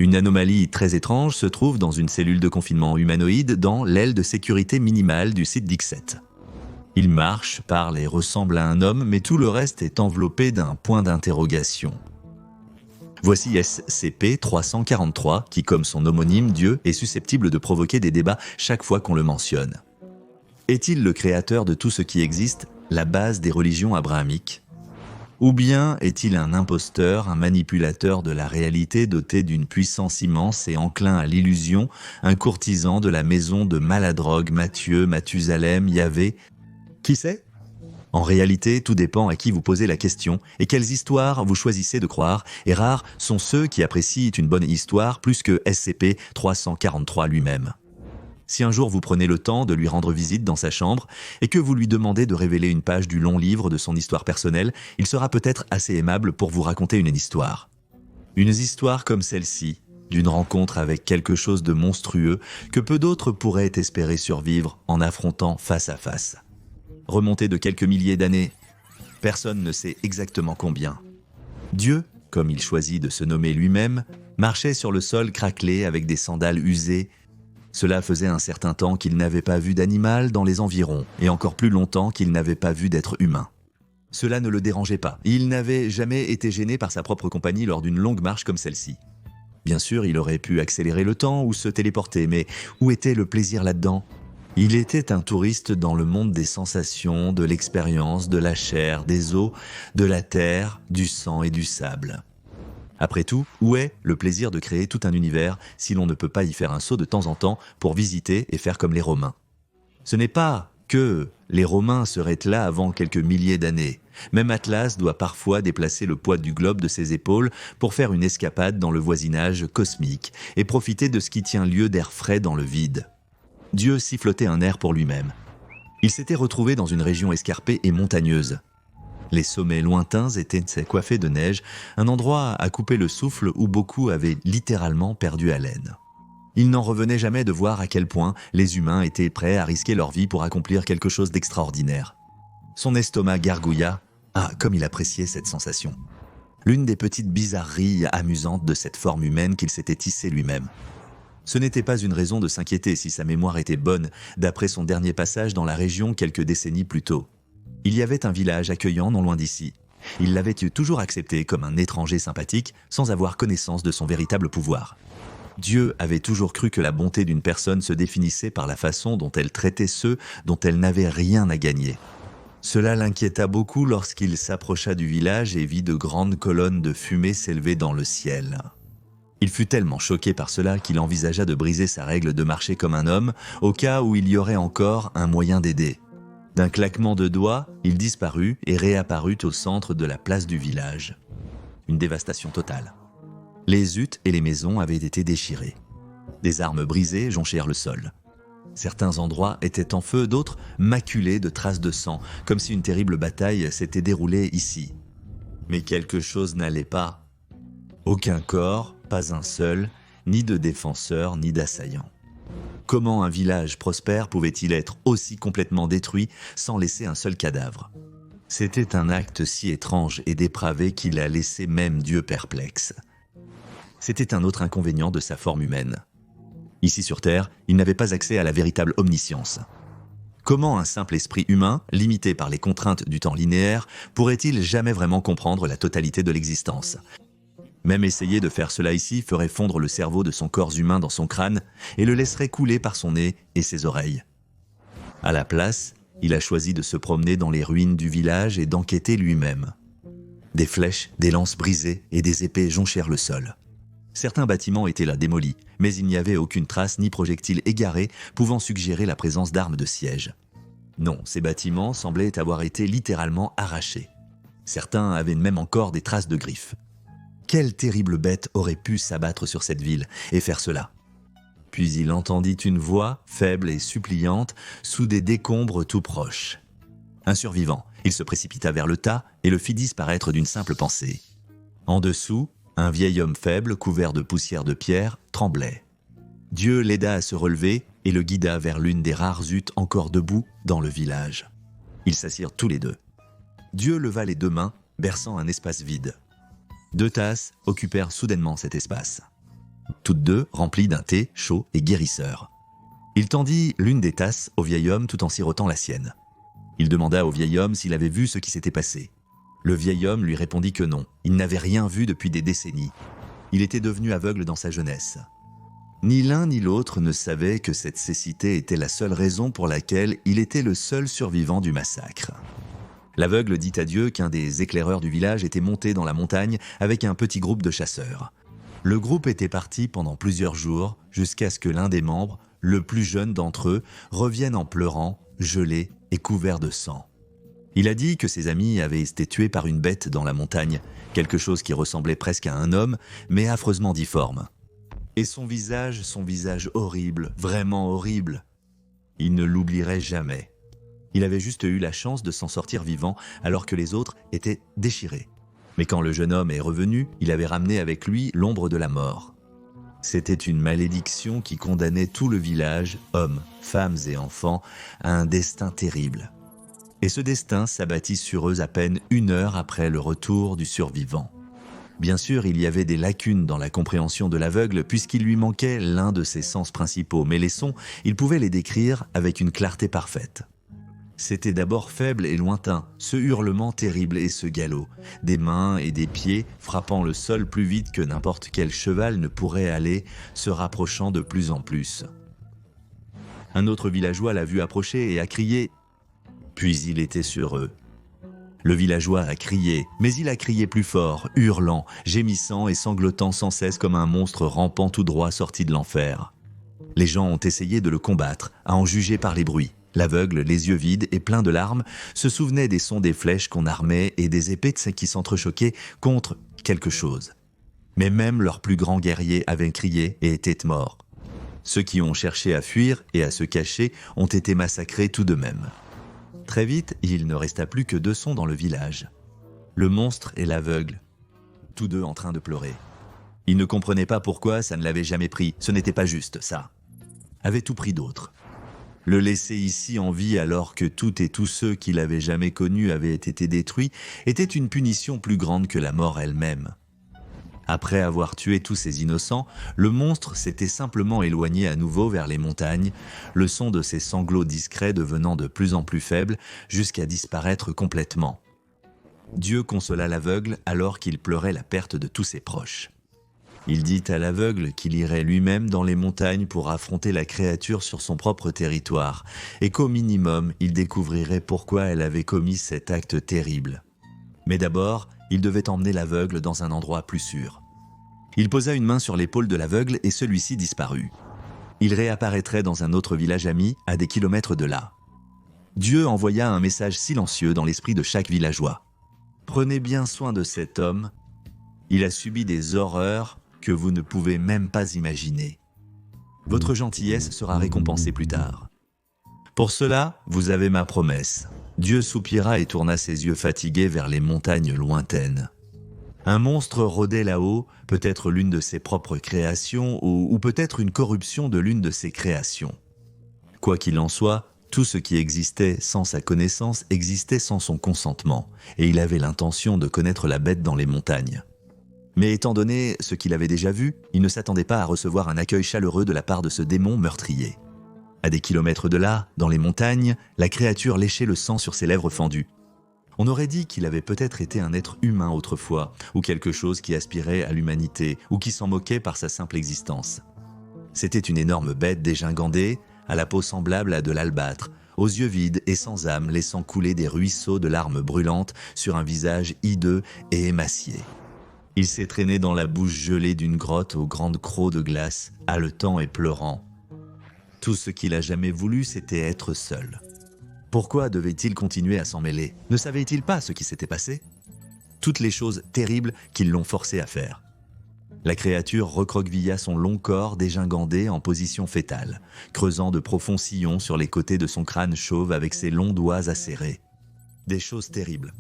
Une anomalie très étrange se trouve dans une cellule de confinement humanoïde dans l'aile de sécurité minimale du site Dix-7. Il marche, parle et ressemble à un homme, mais tout le reste est enveloppé d'un point d'interrogation. Voici SCP-343 qui, comme son homonyme Dieu, est susceptible de provoquer des débats chaque fois qu'on le mentionne. Est-il le créateur de tout ce qui existe, la base des religions abrahamiques ? Ou bien est-il un imposteur, un manipulateur de la réalité doté d'une puissance immense et enclin à l'illusion, un courtisan de la maison de Maladrogue, Matthieu, Mathusalem, Yahvé ? Qui sait ? En réalité, tout dépend à qui vous posez la question et quelles histoires vous choisissez de croire, et rares sont ceux qui apprécient une bonne histoire plus que SCP-343 lui-même. Si un jour vous prenez le temps de lui rendre visite dans sa chambre et que vous lui demandez de révéler une page du long livre de son histoire personnelle, il sera peut-être assez aimable pour vous raconter une histoire. Une histoire comme celle-ci, d'une rencontre avec quelque chose de monstrueux que peu d'autres pourraient espérer survivre en affrontant face à face. Remontée de quelques milliers d'années, personne ne sait exactement combien. Dieu, comme il choisit de se nommer lui-même, marchait sur le sol craquelé avec des sandales usées. Cela faisait un certain temps qu'il n'avait pas vu d'animal dans les environs, et encore plus longtemps qu'il n'avait pas vu d'être humain. Cela ne le dérangeait pas. Il n'avait jamais été gêné par sa propre compagnie lors d'une longue marche comme celle-ci. Bien sûr, il aurait pu accélérer le temps ou se téléporter, mais où était le plaisir là-dedans ? Il était un touriste dans le monde des sensations, de l'expérience, de la chair, des os, de la terre, du sang et du sable. Après tout, où est le plaisir de créer tout un univers si l'on ne peut pas y faire un saut de temps en temps pour visiter et faire comme les Romains ? Ce n'est pas que les Romains seraient là avant quelques milliers d'années. Même Atlas doit parfois déplacer le poids du globe de ses épaules pour faire une escapade dans le voisinage cosmique et profiter de ce qui tient lieu d'air frais dans le vide. Dieu sifflotait un air pour lui-même. Il s'était retrouvé dans une région escarpée et montagneuse. Les sommets lointains étaient coiffés de neige, un endroit à couper le souffle où beaucoup avaient littéralement perdu haleine. Il n'en revenait jamais de voir à quel point les humains étaient prêts à risquer leur vie pour accomplir quelque chose d'extraordinaire. Son estomac gargouilla. Ah, comme il appréciait cette sensation. L'une des petites bizarreries amusantes de cette forme humaine qu'il s'était tissée lui-même. Ce n'était pas une raison de s'inquiéter si sa mémoire était bonne, d'après son dernier passage dans la région quelques décennies plus tôt. Il y avait un village accueillant non loin d'ici. Il l'avait toujours accepté comme un étranger sympathique sans avoir connaissance de son véritable pouvoir. Dieu avait toujours cru que la bonté d'une personne se définissait par la façon dont elle traitait ceux dont elle n'avait rien à gagner. Cela l'inquiéta beaucoup lorsqu'il s'approcha du village et vit de grandes colonnes de fumée s'élever dans le ciel. Il fut tellement choqué par cela qu'il envisagea de briser sa règle de marcher comme un homme au cas où il y aurait encore un moyen d'aider. D'un claquement de doigts, il disparut et réapparut au centre de la place du village. Une dévastation totale. Les huttes et les maisons avaient été déchirées. Des armes brisées jonchèrent le sol. Certains endroits étaient en feu, d'autres maculés de traces de sang, comme si une terrible bataille s'était déroulée ici. Mais quelque chose n'allait pas. Aucun corps, pas un seul, ni de défenseur, ni d'assaillant. Comment un village prospère pouvait-il être aussi complètement détruit sans laisser un seul cadavre ? C'était un acte si étrange et dépravé qu'il a laissé même Dieu perplexe. C'était un autre inconvénient de sa forme humaine. Ici sur Terre, il n'avait pas accès à la véritable omniscience. Comment un simple esprit humain, limité par les contraintes du temps linéaire, pourrait-il jamais vraiment comprendre la totalité de l'existence ? Même essayer de faire cela ici ferait fondre le cerveau de son corps humain dans son crâne et le laisserait couler par son nez et ses oreilles. À la place, il a choisi de se promener dans les ruines du village et d'enquêter lui-même. Des flèches, des lances brisées et des épées jonchèrent le sol. Certains bâtiments étaient là démolis, mais il n'y avait aucune trace ni projectile égaré pouvant suggérer la présence d'armes de siège. Non, ces bâtiments semblaient avoir été littéralement arrachés. Certains avaient même encore des traces de griffes. Quelle terrible bête aurait pu s'abattre sur cette ville et faire cela ? Puis il entendit une voix, faible et suppliante, sous des décombres tout proches. Un survivant, il se précipita vers le tas et le fit disparaître d'une simple pensée. En dessous, un vieil homme faible, couvert de poussière de pierre, tremblait. Dieu l'aida à se relever et le guida vers l'une des rares huttes encore debout dans le village. Ils s'assirent tous les deux. Dieu leva les deux mains, berçant un espace vide. 2 tasses occupèrent soudainement cet espace. toutes deux remplies d'un thé chaud et guérisseur. Il tendit l'une des tasses au vieil homme tout en sirotant la sienne. Il demanda au vieil homme s'il avait vu ce qui s'était passé. Le vieil homme lui répondit que non, il n'avait rien vu depuis des décennies. Il était devenu aveugle dans sa jeunesse. Ni l'un ni l'autre ne savait que cette cécité était la seule raison pour laquelle il était le seul survivant du massacre. L'aveugle dit à Dieu qu'un des éclaireurs du village était monté dans la montagne avec un petit groupe de chasseurs. Le groupe était parti pendant plusieurs jours jusqu'à ce que l'un des membres, le plus jeune d'entre eux, revienne en pleurant, gelé et couvert de sang. Il a dit que ses amis avaient été tués par une bête dans la montagne, quelque chose qui ressemblait presque à un homme, mais affreusement difforme. Et son visage horrible, vraiment horrible. Il ne l'oublierait jamais. Il avait juste eu la chance de s'en sortir vivant alors que les autres étaient déchirés. Mais quand le jeune homme est revenu, il avait ramené avec lui l'ombre de la mort. C'était une malédiction qui condamnait tout le village, hommes, femmes et enfants, à un destin terrible. Et ce destin s'abattit sur eux à peine 1 heure après le retour du survivant. Bien sûr, il y avait des lacunes dans la compréhension de l'aveugle puisqu'il lui manquait l'un de ses sens principaux, mais les sons, il pouvait les décrire avec une clarté parfaite. C'était d'abord faible et lointain, ce hurlement terrible et ce galop, des mains et des pieds frappant le sol plus vite que n'importe quel cheval ne pourrait aller, se rapprochant de plus en plus. Un autre villageois l'a vu approcher et a crié. Puis il était sur eux. Le villageois a crié, mais il a crié plus fort, hurlant, gémissant et sanglotant sans cesse comme un monstre rampant tout droit sorti de l'enfer. Les gens ont essayé de le combattre, à en juger par les bruits. L'aveugle, les yeux vides et plein de larmes, se souvenait des sons des flèches qu'on armait et des épées qui s'entrechoquaient contre quelque chose. Mais même leurs plus grands guerriers avaient crié et étaient morts. Ceux qui ont cherché à fuir et à se cacher ont été massacrés tout de même. Très vite, il ne resta plus que 2 sons dans le village. Le monstre et l'aveugle, tous deux en train de pleurer. Ils ne comprenaient pas pourquoi ça ne l'avait jamais pris, ce n'était pas juste, ça. Avait tout pris d'autre. Le laisser ici en vie alors que toutes et tous ceux qu'il avait jamais connus avaient été détruits était une punition plus grande que la mort elle-même. Après avoir tué tous ces innocents, le monstre s'était simplement éloigné à nouveau vers les montagnes, le son de ses sanglots discrets devenant de plus en plus faible jusqu'à disparaître complètement. Dieu consola l'aveugle alors qu'il pleurait la perte de tous ses proches. Il dit à l'aveugle qu'il irait lui-même dans les montagnes pour affronter la créature sur son propre territoire et qu'au minimum, il découvrirait pourquoi elle avait commis cet acte terrible. Mais d'abord, il devait emmener l'aveugle dans un endroit plus sûr. Il posa une main sur l'épaule de l'aveugle et celui-ci disparut. Il réapparaîtrait dans un autre village ami à des kilomètres de là. Dieu envoya un message silencieux dans l'esprit de chaque villageois. « Prenez bien soin de cet homme. Il a subi des horreurs que vous ne pouvez même pas imaginer. Votre gentillesse sera récompensée plus tard. Pour cela, vous avez ma promesse. » Dieu soupira et tourna ses yeux fatigués vers les montagnes lointaines. Un monstre rôdait là-haut, peut-être l'une de ses propres créations ou peut-être une corruption de l'une de ses créations. Quoi qu'il en soit, tout ce qui existait sans sa connaissance existait sans son consentement, et il avait l'intention de connaître la bête dans les montagnes. Mais étant donné ce qu'il avait déjà vu, il ne s'attendait pas à recevoir un accueil chaleureux de la part de ce démon meurtrier. À des kilomètres de là, dans les montagnes, la créature léchait le sang sur ses lèvres fendues. On aurait dit qu'il avait peut-être été un être humain autrefois, ou quelque chose qui aspirait à l'humanité, ou qui s'en moquait par sa simple existence. C'était une énorme bête dégingandée, à la peau semblable à de l'albâtre, aux yeux vides et sans âme, laissant couler des ruisseaux de larmes brûlantes sur un visage hideux et émacié. Il s'est traîné dans la bouche gelée d'une grotte aux grandes crocs de glace, haletant et pleurant. Tout ce qu'il a jamais voulu, c'était être seul. Pourquoi devait-il continuer à s'en mêler? Ne savait-il pas ce qui s'était passé? Toutes les choses terribles qui l'ont forcé à faire. La créature recroquevilla son long corps dégingandé en position fétale, creusant de profonds sillons sur les côtés de son crâne chauve avec ses longs doigts acérés. Des choses terribles.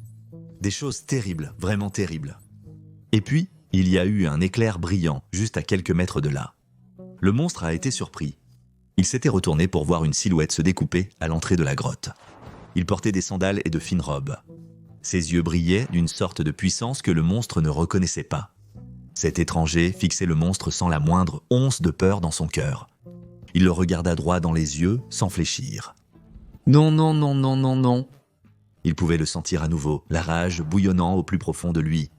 Des choses terribles, vraiment terribles. Et puis, il y a eu un éclair brillant, juste à quelques mètres de là. Le monstre a été surpris. Il s'était retourné pour voir une silhouette se découper à l'entrée de la grotte. Il portait des sandales et de fines robes. Ses yeux brillaient d'une sorte de puissance que le monstre ne reconnaissait pas. Cet étranger fixait le monstre sans la moindre once de peur dans son cœur. Il le regarda droit dans les yeux, sans fléchir. « Non, non, non, non, non, non !» Il pouvait le sentir à nouveau, la rage bouillonnant au plus profond de lui.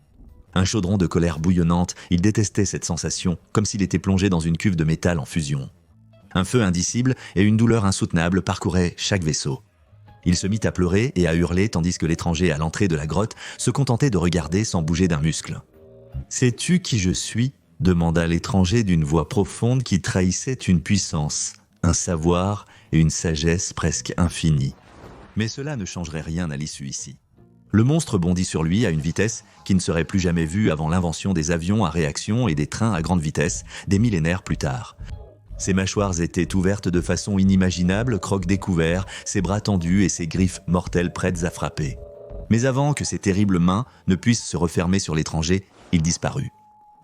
Un chaudron de colère bouillonnante, il détestait cette sensation, comme s'il était plongé dans une cuve de métal en fusion. Un feu indicible et une douleur insoutenable parcouraient chaque vaisseau. Il se mit à pleurer et à hurler tandis que l'étranger à l'entrée de la grotte se contentait de regarder sans bouger d'un muscle. « Sais-tu qui je suis ?» demanda l'étranger d'une voix profonde qui trahissait une puissance, un savoir et une sagesse presque infinie. Mais cela ne changerait rien à l'issue ici. Le monstre bondit sur lui à une vitesse qui ne serait plus jamais vue avant l'invention des avions à réaction et des trains à grande vitesse, des millénaires plus tard. Ses mâchoires étaient ouvertes de façon inimaginable, crocs découverts, ses bras tendus et ses griffes mortelles prêtes à frapper. Mais avant que ses terribles mains ne puissent se refermer sur l'étranger, il disparut.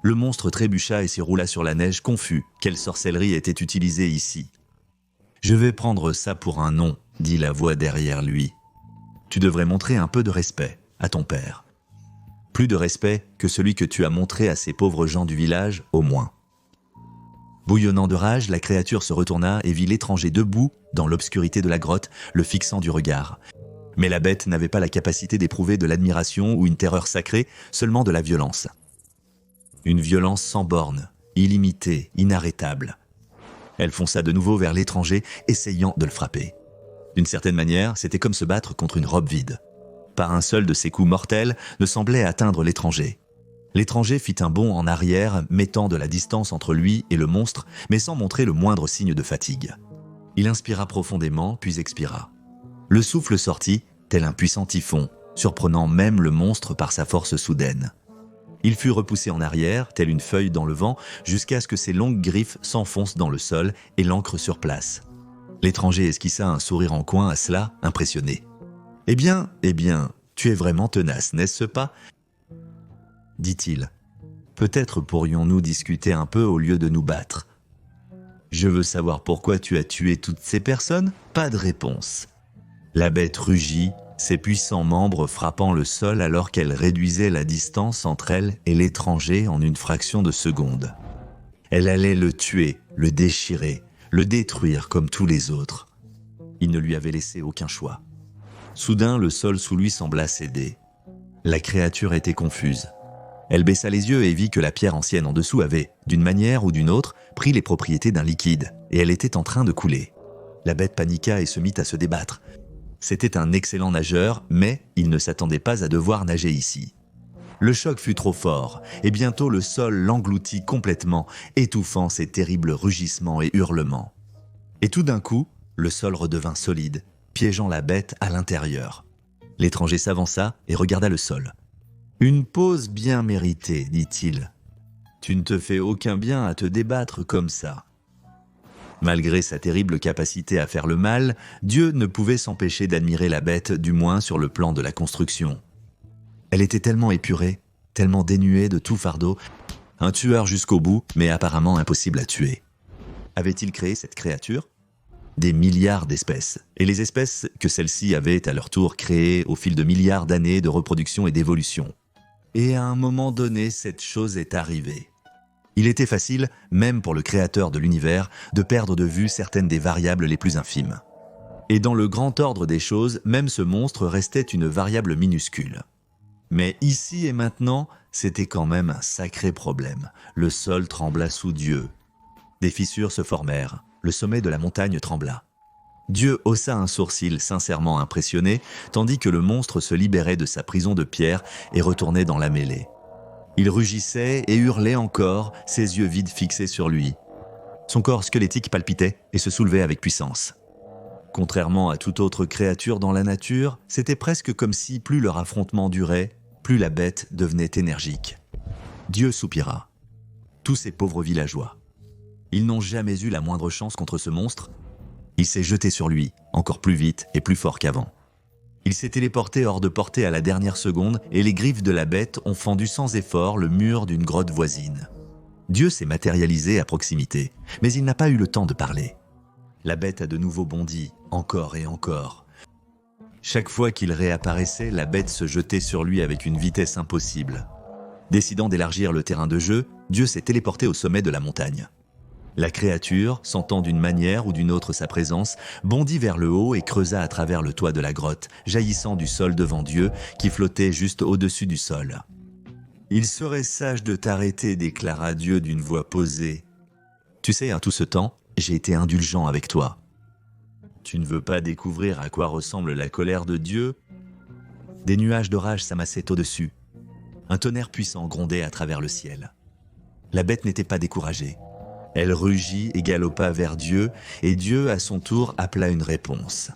Le monstre trébucha et s'éroula sur la neige, confus. Quelle sorcellerie était utilisée ici ? « Je vais prendre ça pour un nom », dit la voix derrière lui. « Tu devrais montrer un peu de respect à ton père. Plus de respect que celui que tu as montré à ces pauvres gens du village, au moins. » Bouillonnant de rage, la créature se retourna et vit l'étranger debout, dans l'obscurité de la grotte, le fixant du regard. Mais la bête n'avait pas la capacité d'éprouver de l'admiration ou une terreur sacrée, seulement de la violence. Une violence sans borne, illimitée, inarrêtable. Elle fonça de nouveau vers l'étranger, essayant de le frapper. D'une certaine manière, c'était comme se battre contre une robe vide. Pas un seul de ses coups mortels ne semblait atteindre l'étranger. L'étranger fit un bond en arrière, mettant de la distance entre lui et le monstre, mais sans montrer le moindre signe de fatigue. Il inspira profondément, puis expira. Le souffle sortit, tel un puissant typhon, surprenant même le monstre par sa force soudaine. Il fut repoussé en arrière, tel une feuille dans le vent, jusqu'à ce que ses longues griffes s'enfoncent dans le sol et l'ancrent sur place. L'étranger esquissa un sourire en coin à cela, impressionné. « Eh bien, tu es vraiment tenace, n'est-ce pas ?» dit-il. « Peut-être pourrions-nous discuter un peu au lieu de nous battre. Je veux savoir pourquoi tu as tué toutes ces personnes ? Pas de réponse. » La bête rugit, ses puissants membres frappant le sol alors qu'elle réduisait la distance entre elle et l'étranger en une fraction de seconde. Elle allait le tuer, le déchirer, le détruire comme tous les autres. Il ne lui avait laissé aucun choix. Soudain, le sol sous lui sembla céder. La créature était confuse. Elle baissa les yeux et vit que la pierre ancienne en dessous avait, d'une manière ou d'une autre, pris les propriétés d'un liquide, et elle était en train de couler. La bête paniqua et se mit à se débattre. C'était un excellent nageur, mais il ne s'attendait pas à devoir nager ici. Le choc fut trop fort, et bientôt le sol l'engloutit complètement, étouffant ses terribles rugissements et hurlements. Et tout d'un coup, le sol redevint solide, piégeant la bête à l'intérieur. L'étranger s'avança et regarda le sol. « Une pause bien méritée, dit-il. Tu ne te fais aucun bien à te débattre comme ça. » Malgré sa terrible capacité à faire le mal, Dieu ne pouvait s'empêcher d'admirer la bête, du moins sur le plan de la construction. Elle était tellement épurée, tellement dénuée de tout fardeau, un tueur jusqu'au bout, mais apparemment impossible à tuer. Avait-il créé cette créature ? Des milliards d'espèces, et les espèces que celle-ci avait à leur tour créées au fil de milliards d'années de reproduction et d'évolution. Et à un moment donné, cette chose est arrivée. Il était facile, même pour le créateur de l'univers, de perdre de vue certaines des variables les plus infimes. Et dans le grand ordre des choses, même ce monstre restait une variable minuscule. Mais ici et maintenant, c'était quand même un sacré problème. Le sol trembla sous Dieu. Des fissures se formèrent, le sommet de la montagne trembla. Dieu haussa un sourcil sincèrement impressionné, tandis que le monstre se libérait de sa prison de pierre et retournait dans la mêlée. Il rugissait et hurlait encore, ses yeux vides fixés sur lui. Son corps squelettique palpitait et se soulevait avec puissance. Contrairement à toute autre créature dans la nature, c'était presque comme si plus leur affrontement durait, plus la bête devenait énergique. Dieu soupira. Tous ces pauvres villageois. Ils n'ont jamais eu la moindre chance contre ce monstre. Il s'est jeté sur lui, encore plus vite et plus fort qu'avant. Il s'est téléporté hors de portée à la dernière seconde et les griffes de la bête ont fendu sans effort le mur d'une grotte voisine. Dieu s'est matérialisé à proximité, mais il n'a pas eu le temps de parler. La bête a de nouveau bondi, encore et encore. Chaque fois qu'il réapparaissait, la bête se jetait sur lui avec une vitesse impossible. Décidant d'élargir le terrain de jeu, Dieu s'est téléporté au sommet de la montagne. La créature, sentant d'une manière ou d'une autre sa présence, bondit vers le haut et creusa à travers le toit de la grotte, jaillissant du sol devant Dieu, qui flottait juste au-dessus du sol. « Il serait sage de t'arrêter, déclara Dieu d'une voix posée. Tu sais, tout ce temps, j'ai été indulgent avec toi. Tu ne veux pas découvrir à quoi ressemble la colère de Dieu ? Des nuages d'orage s'amassaient au-dessus. Un tonnerre puissant grondait à travers le ciel. La bête n'était pas découragée. Elle rugit et galopa vers Dieu, et Dieu, à son tour, appela une réponse.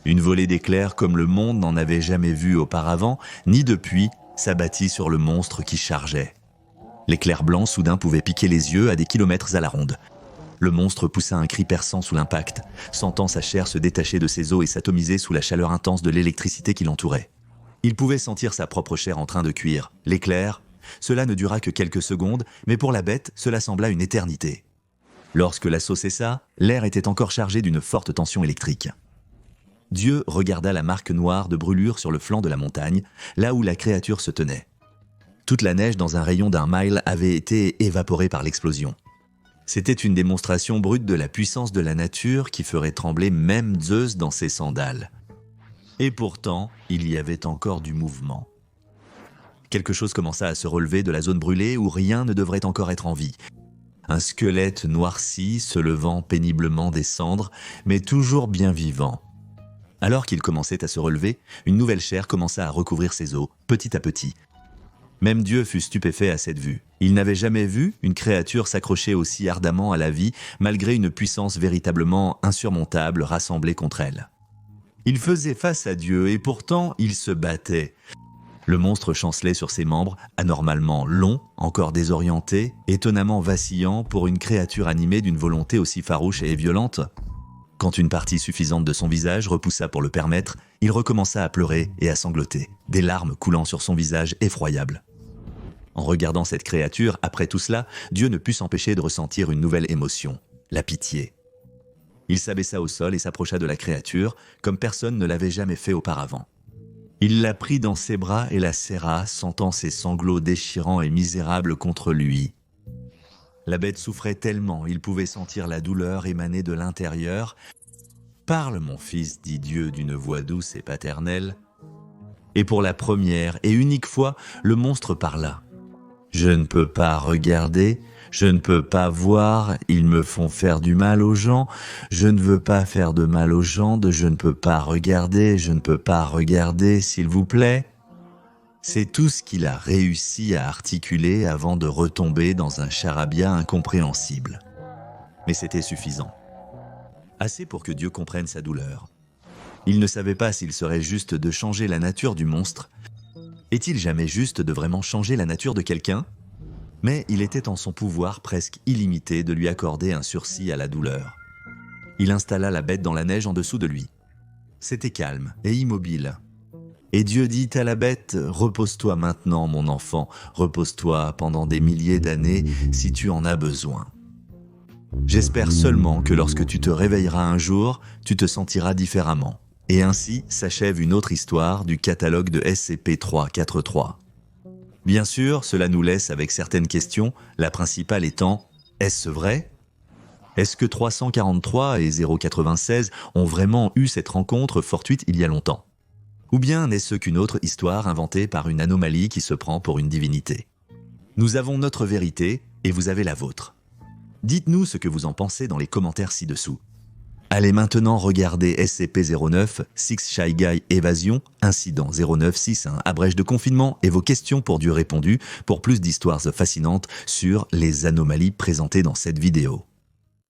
Une volée d'éclairs comme le monde n'en avait jamais vu auparavant, ni depuis, s'abattit sur le monstre qui chargeait. L'éclair blanc soudain pouvait piquer les yeux à des kilomètres à la ronde. Le monstre poussa un cri perçant sous l'impact, sentant sa chair se détacher de ses os et s'atomiser sous la chaleur intense de l'électricité qui l'entourait. Il pouvait sentir sa propre chair en train de cuire. L'éclair, cela ne dura que quelques secondes, mais pour la bête, cela sembla une éternité. Lorsque l'assaut cessa, l'air était encore chargé d'une forte tension électrique. Dieu regarda la marque noire de brûlure sur le flanc de la montagne, là où la créature se tenait. Toute la neige dans un rayon d'1 mile avait été évaporée par l'explosion. C'était une démonstration brute de la puissance de la nature qui ferait trembler même Zeus dans ses sandales. Et pourtant, il y avait encore du mouvement. Quelque chose commença à se relever de la zone brûlée où rien ne devrait encore être en vie. Un squelette noirci se levant péniblement des cendres, mais toujours bien vivant. Alors qu'il commençait à se relever, une nouvelle chair commença à recouvrir ses os, petit à petit. Même Dieu fut stupéfait à cette vue. Il n'avait jamais vu une créature s'accrocher aussi ardemment à la vie, malgré une puissance véritablement insurmontable rassemblée contre elle. Il faisait face à Dieu et pourtant il se battait. Le monstre chancelait sur ses membres, anormalement longs, encore désorientés, étonnamment vacillants pour une créature animée d'une volonté aussi farouche et violente. Quand une partie suffisante de son visage repoussa pour le permettre, il recommença à pleurer et à sangloter, des larmes coulant sur son visage effroyable. En regardant cette créature, après tout cela, Dieu ne put s'empêcher de ressentir une nouvelle émotion, la pitié. Il s'abaissa au sol et s'approcha de la créature, comme personne ne l'avait jamais fait auparavant. Il la prit dans ses bras et la serra, sentant ses sanglots déchirants et misérables contre lui. La bête souffrait tellement, il pouvait sentir la douleur émaner de l'intérieur. « Parle, mon fils, dit Dieu d'une voix douce et paternelle. » Et pour la première et unique fois, le monstre parla. « Je ne peux pas regarder, je ne peux pas voir, ils me font faire du mal aux gens, je ne veux pas faire de mal aux gens, je ne peux pas regarder, s'il vous plaît. » C'est tout ce qu'il a réussi à articuler avant de retomber dans un charabia incompréhensible. Mais c'était suffisant. Assez pour que Dieu comprenne sa douleur. Il ne savait pas s'il serait juste de changer la nature du monstre. Est-il jamais juste de vraiment changer la nature de quelqu'un ? Mais il était en son pouvoir presque illimité de lui accorder un sursis à la douleur. Il installa la bête dans la neige en dessous de lui. C'était calme et immobile. Et Dieu dit à la bête, « Repose-toi maintenant, mon enfant, repose-toi pendant des milliers d'années si tu en as besoin. J'espère seulement que lorsque tu te réveilleras un jour, tu te sentiras différemment. » Et ainsi s'achève une autre histoire du catalogue de SCP-343. Bien sûr, cela nous laisse avec certaines questions, la principale étant « Est-ce vrai ? Est-ce que 343 et 096 ont vraiment eu cette rencontre fortuite il y a longtemps ? Ou bien n'est-ce qu'une autre histoire inventée par une anomalie qui se prend pour une divinité ? Nous avons notre vérité et vous avez la vôtre. Dites-nous ce que vous en pensez dans les commentaires ci-dessous. Allez maintenant regarder SCP-09, Six Shy Guy Évasion, Incident 0961, abrège de confinement et vos questions pour Dieu répondu pour plus d'histoires fascinantes sur les anomalies présentées dans cette vidéo.